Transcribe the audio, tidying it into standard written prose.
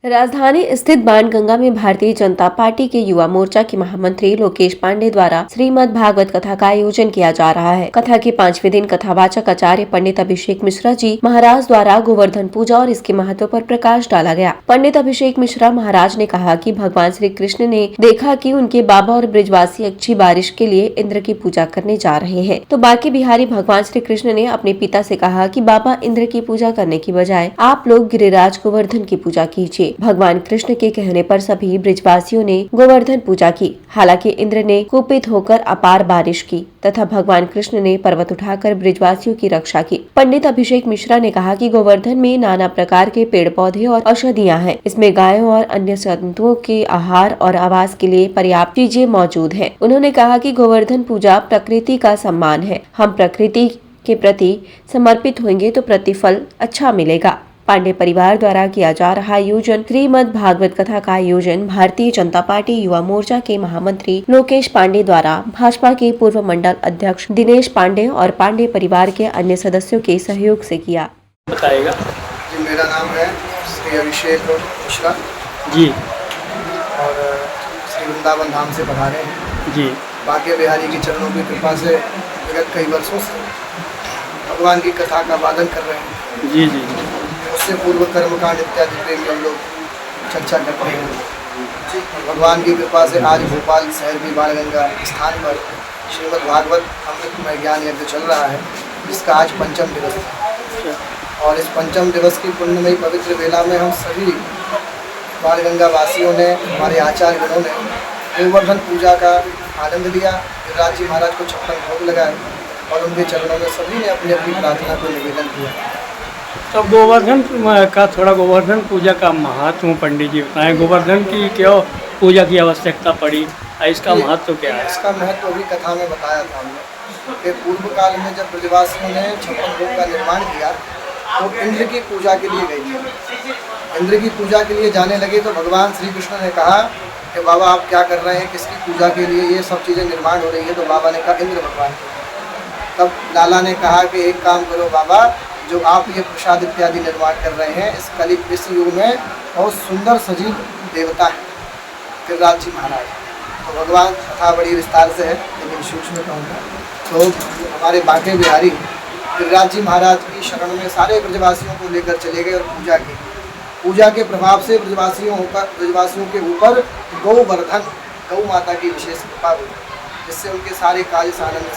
राजधानी स्थित बाणगंगा में भारतीय जनता पार्टी के युवा मोर्चा के महामंत्री लोकेश पांडे द्वारा श्रीमद् भागवत कथा का आयोजन किया जा रहा है। कथा के 5वें दिन कथावाचक आचार्य पंडित अभिषेक मिश्रा जी महाराज द्वारा गोवर्धन पूजा और इसके महत्व पर प्रकाश डाला गया। पंडित अभिषेक मिश्रा महाराज ने कहा कि भगवान श्री कृष्ण ने देखा कि उनके बाबा और ब्रिजवासी अच्छी बारिश के लिए इंद्र की पूजा करने जा रहे हैं, तो बाकी बिहारी भगवान श्री कृष्ण ने अपने पिता से कहा कि बाबा इंद्र की पूजा करने की बजाय आप लोग गिरिराज गोवर्धन की पूजा कीजिए। भगवान कृष्ण के कहने पर सभी ब्रिजवासियों ने गोवर्धन पूजा की। हालांकि इंद्र ने कुपित होकर अपार बारिश की तथा भगवान कृष्ण ने पर्वत उठाकर ब्रिजवासियों की रक्षा की। पंडित अभिषेक मिश्रा ने कहा कि गोवर्धन में नाना प्रकार के पेड़ पौधे और औषधियां हैं। इसमें गायों और अन्य जंतुओं के आहार और आवास के लिए पर्याप्त चीजें मौजूद हैं। उन्होंने कहा कि गोवर्धन पूजा प्रकृति का सम्मान है। हम प्रकृति के प्रति समर्पित होंगे तो प्रतिफल अच्छा मिलेगा। पांडे परिवार द्वारा किया जा रहा आयोजन श्रीमद् भागवत कथा का आयोजन भारतीय जनता पार्टी युवा मोर्चा के महामंत्री लोकेश पांडे द्वारा भाजपा के पूर्व मंडल अध्यक्ष दिनेश पांडे और पांडे परिवार के अन्य सदस्यों के सहयोग से किया। बताएगा जी, मेरा नाम है श्री अभिषेक मिश्रा जी और श्री वृंदावन धाम से पधारे हैं। जी बाके बिहारी की चरणों की कृपा से विगत कई वर्षों से भगवान की कथा का वादन कर रहे हैं। जी जी उससे पूर्व कर्मकांड इत्यादि पे भी हम लोग चर्चा करते हैं। भगवान की कृपा से आज भोपाल शहर की बाणगंगा स्थान पर श्रीमद् भागवत अमृतमय ज्ञान यज्ञ चल रहा है, जिसका आज पंचम दिवस है। और इस पंचम दिवस की पुण्यमयी पवित्र वेला में हम सभी बाणगंगा वासियों ने, हमारे आचार्य गणों ने गोवर्धन पूजा का आनंद लिया। गिरिराज जी महाराज को 56 भोग लगाए और उनके चरणों में सभी ने अपनी अपनी प्रार्थना को निवेदन किया। तो गोवर्धन का थोड़ा गोवर्धन पूजा का महत्व पंडित जी बताएं। गोवर्धन की क्यों पूजा की आवश्यकता पड़ी, इसका महत्व क्या है? इसका महत्व अभी कथा में बताया था हमने कि पूर्व काल में जब ब्रजवासियों ने 56 भोग का निर्माण किया तो इंद्र की पूजा के लिए गए थे। इंद्र की पूजा के लिए जाने लगे तो भगवान श्री कृष्ण ने कहा कि बाबा आप क्या कर रहे हैं, किसकी पूजा के लिए ये सब चीज़ें निर्माण हो रही है? तो बाबा ने कहा इंद्र भगवान की। तब लाला ने कहा कि एक काम करो बाबा, जो आप ये प्रसाद इत्यादि निर्माण कर रहे हैं, इस युग में बहुत सुंदर सजीव देवता है गिरिराज जी महाराज। तो भगवान कथा बड़ी विस्तार से है, लेकिन सूक्ष्म में कहूँगा तो हमारे बाके बिहारी गिरिराज जी महाराज की शरण में सारे ब्रजवासियों को लेकर चले गए और पूजा की। पूजा के प्रभाव से ब्रजवासियों के ऊपर गोवर्धन गौ माता की विशेष कृपा हुई, जिससे उनके सारे कार्य सानंद